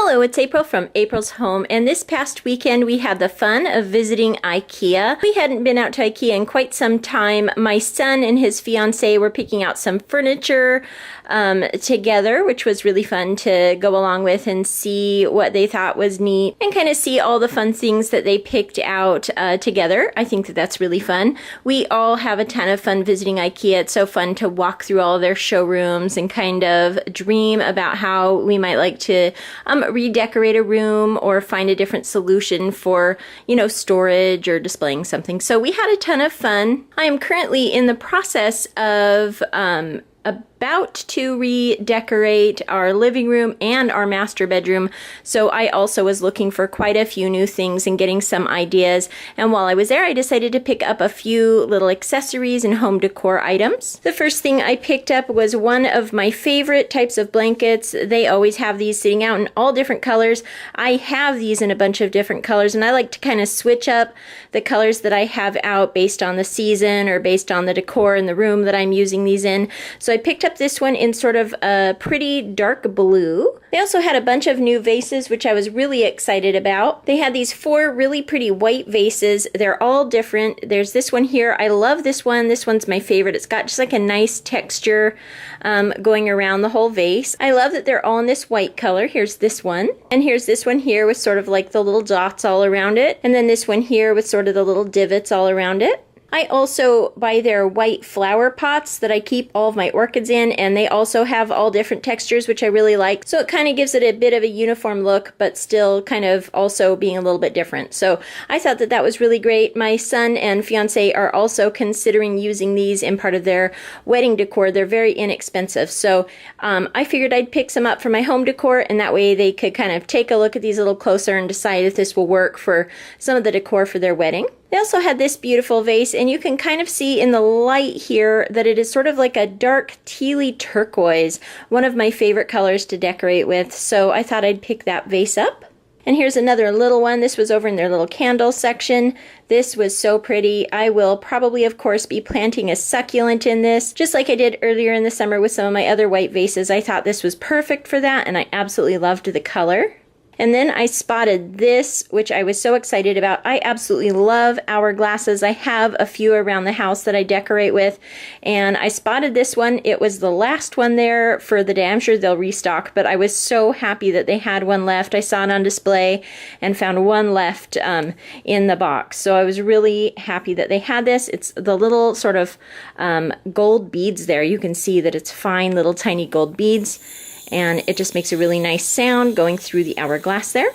Hello, it's April from April's Home, and this past weekend we had the fun of visiting Ikea. We hadn't been out to Ikea in quite some time. My son and his fiance were picking out some furniture together, which was really fun to go along with and see what they thought was neat and kind of see all the fun things that they picked out together. I think that that's really fun. We all have a ton of fun visiting Ikea. It's so fun to walk through all their showrooms and kind of dream about how we might like to redecorate a room or find a different solution for, storage or displaying something. So we had a ton of fun. I am currently in the process of about to redecorate our living room and our master bedroom. So I also was looking for quite a few new things and getting some ideas. And while I was there, I decided to pick up a few little accessories and home decor items. The first thing I picked up was one of my favorite types of blankets. They always have these sitting out in all different colors. I have these in a bunch of different colors, and I like to kind of switch up the colors that I have out based on the season or based on the decor in the room that I'm using these in. So I picked up this one in sort of a pretty dark blue. They also had a bunch of new vases, which I was really excited about. They had these 4 really pretty white vases. They're all different. There's this one here. I love this one. This one's my favorite. It's got just like a nice texture going around the whole vase. I love that they're all in this white color. Here's this one. And here's this one here with sort of like the little dots all around it. And then this one here with sort of the little divots all around it. I also buy their white flower pots that I keep all of my orchids in, and they also have all different textures, which I really like. So it kind of gives it a bit of a uniform look, but still kind of also being a little bit different. So I thought that that was really great. My son and fiance are also considering using these in part of their wedding decor. They're very inexpensive. So I figured I'd pick some up for my home decor, and that way they could kind of take a look at these a little closer and decide if this will work for some of the decor for their wedding. They also had this beautiful vase, and you can kind of see in the light here that it is sort of like a dark tealy turquoise, one of my favorite colors to decorate with, so I thought I'd pick that vase up. And here's another little one. This was over in their little candle section. This was so pretty. I will probably, of course, be planting a succulent in this, just like I did earlier in the summer with some of my other white vases. I thought this was perfect for that, and I absolutely loved the color. And then I spotted this, which I was so excited about. I absolutely love hourglasses. I have a few around the house that I decorate with, and I spotted this one. It was the last one there for the day. I'm sure they'll restock, but I was so happy that they had one left. I saw it on display and found one left in the box. So I was really happy that they had this. It's the little sort of gold beads there. You can see that it's fine little tiny gold beads. And it just makes a really nice sound going through the hourglass there.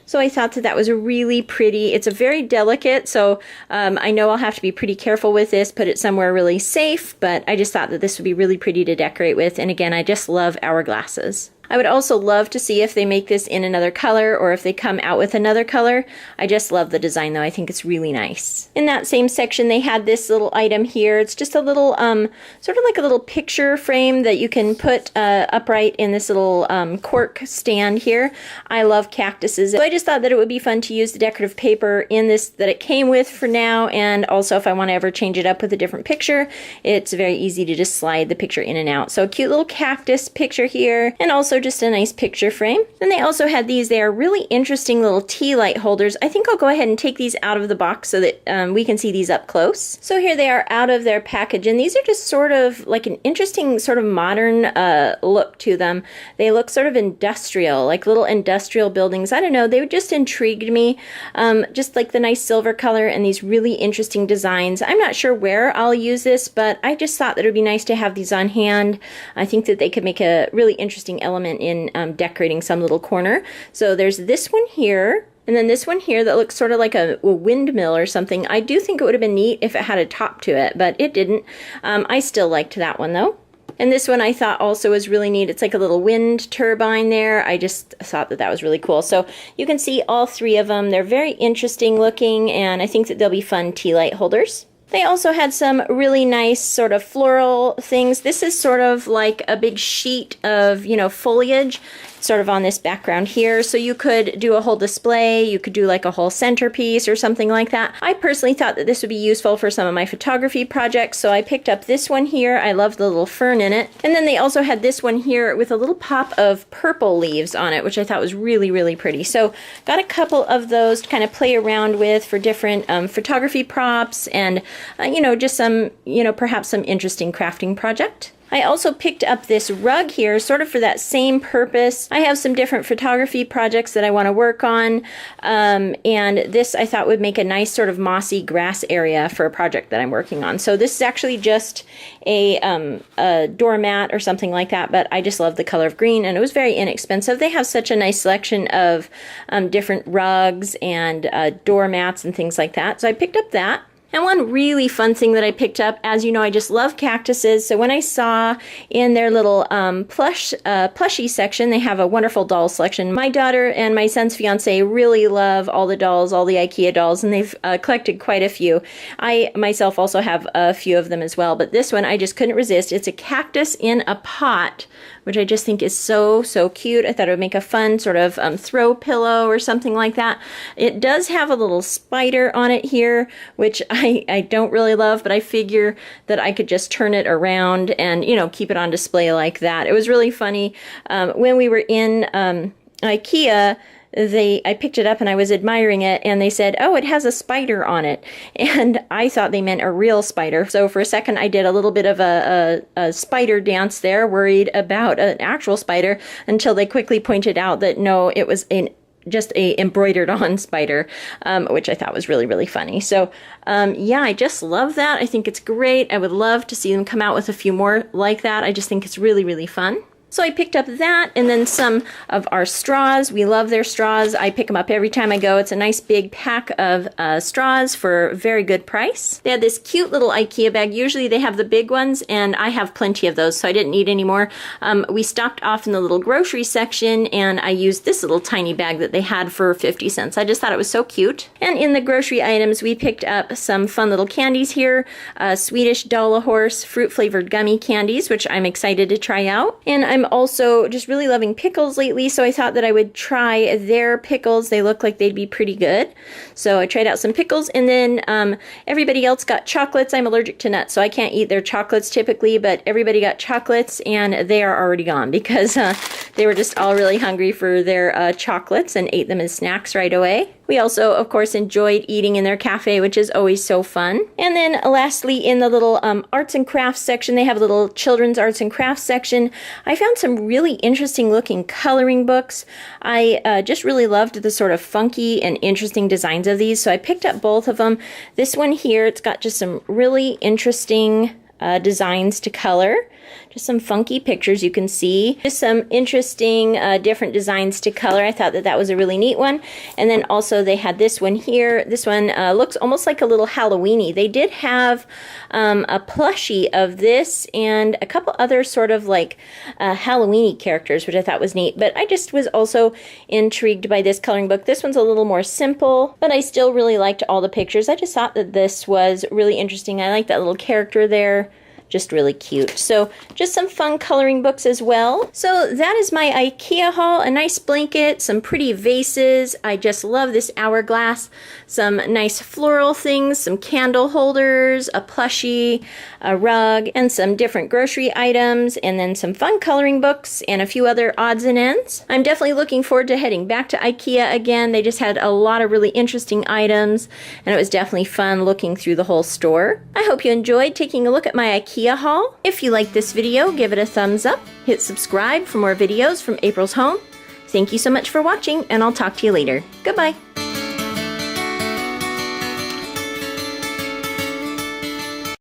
So I thought that that was really pretty. It's a very delicate, so I know I'll have to be pretty careful with this, put it somewhere really safe, but I just thought that this would be really pretty to decorate with. And again, I just love hourglasses. I would also love to see if they make this in another color or if they come out with another color. I just love the design though. I think it's really nice. In that same section, they had this little item here. It's just a little, sort of like a little picture frame that you can put upright in this little cork stand here. I love cactuses. So I just thought that it would be fun to use the decorative paper in this that it came with for now. And also if I want to ever change it up with a different picture, it's very easy to just slide the picture in and out. So a cute little cactus picture here, and also just a nice picture frame. Then they also had these. They are really interesting little tea light holders. I think I'll go ahead and take these out of the box so that we can see these up close. So here they are out of their package, and these are just sort of like an interesting sort of modern look to them. They look sort of industrial, like little industrial buildings. I don't know, they just intrigued me. Just like the nice silver color and these really interesting designs. I'm not sure where I'll use this, but I just thought that it would be nice to have these on hand. I think that they could make a really interesting element in decorating some little corner. So there's this one here, and then this one here that looks sort of like a windmill or something. I do think it would have been neat if it had a top to it, but it didn't. I still liked that one though. And this one I thought also was really neat. It's like a little wind turbine there. I just thought that that was really cool. So you can see all 3 of them. They're very interesting looking, and I think that they'll be fun tea light holders. They also had some really nice sort of floral things. This is sort of like a big sheet of, foliage. sort of on this background here. So you could do a whole display, you could do like a whole centerpiece or something like that. I personally thought that this would be useful for some of my photography projects, so I picked up this one here. I love the little fern in it. And then they also had this one here with a little pop of purple leaves on it, which I thought was really, really pretty. So got a couple of those to kind of play around with for different photography props and, you know, just some, you know, perhaps some interesting crafting project. I also picked up this rug here sort of for that same purpose. I have some different photography projects that I want to work on, and this I thought would make a nice sort of mossy grass area for a project that I'm working on. So this is actually just a doormat or something like that, but I just love the color of green, and it was very inexpensive. They have such a nice selection of different rugs and doormats and things like that, so I picked up that. And one really fun thing that I picked up, as you know, I just love cactuses. So when I saw in their little plushie section, they have a wonderful doll selection. My daughter and my son's fiance really love all the dolls, all the Ikea dolls, and they've collected quite a few. I myself also have a few of them as well, but this one I just couldn't resist. It's a cactus in a pot, which I just think is so, so cute. I thought it would make a fun sort of throw pillow or something like that. It does have a little spider on it here, which I don't really love, but I figure that I could just turn it around and, you know, keep it on display like that. It was really funny. When we were in Ikea, I picked it up and I was admiring it, and they said, oh, it has a spider on it. And I thought they meant a real spider. So for a second, I did a little bit of a spider dance there, worried about an actual spider, until they quickly pointed out that no, it was just a embroidered on spider, which I thought was really, really funny. So yeah, I just love that. I think it's great. I would love to see them come out with a few more like that. I just think it's really, really fun. So I picked up that, and then some of our straws. We love their straws. I pick them up every time I go. It's a nice big pack of straws for a very good price. They had this cute little Ikea bag. Usually they have the big ones, and I have plenty of those, so I didn't need any more. We stopped off in the little grocery section, and I used this little tiny bag that they had for 50 cents. I just thought it was so cute. And in the grocery items, we picked up some fun little candies here. Swedish Dollarhorse fruit-flavored gummy candies, which I'm excited to try out. And I'm also just really loving pickles lately, so I thought that I would try their pickles. They look like they'd be pretty good. So I tried out some pickles, and then everybody else got chocolates. I'm allergic to nuts, so I can't eat their chocolates typically, but everybody got chocolates, and they are already gone because they were just all really hungry for their chocolates and ate them as snacks right away. We also, of course, enjoyed eating in their cafe, which is always so fun. And then lastly, in the little arts and crafts section, they have a little children's arts and crafts section. I found some really interesting looking coloring books. I just really loved the sort of funky and interesting designs of these, so I picked up both of them. This one here, it's got just some really interesting designs to color. Just some funky pictures you can see. Just some interesting different designs to color. I thought that that was a really neat one. And then also they had this one here. This one looks almost like a little Halloween-y. They did have a plushie of this and a couple other sort of like Halloween-y characters, which I thought was neat. But I just was also intrigued by this coloring book. This one's a little more simple, but I still really liked all the pictures. I just thought that this was really interesting. I like that little character there. Just really cute. So just some fun coloring books as well. So that is my Ikea haul. A nice blanket, some pretty vases. I just love this hourglass. Some nice floral things, some candle holders, a plushie, a rug, and some different grocery items, and then some fun coloring books and a few other odds and ends. I'm definitely looking forward to heading back to Ikea again. They just had a lot of really interesting items, and it was definitely fun looking through the whole store. I hope you enjoyed taking a look at my Ikea haul. If you liked this video, give it a thumbs up, hit subscribe for more videos from April's Home. Thank you so much for watching, and I'll talk to you later. Goodbye.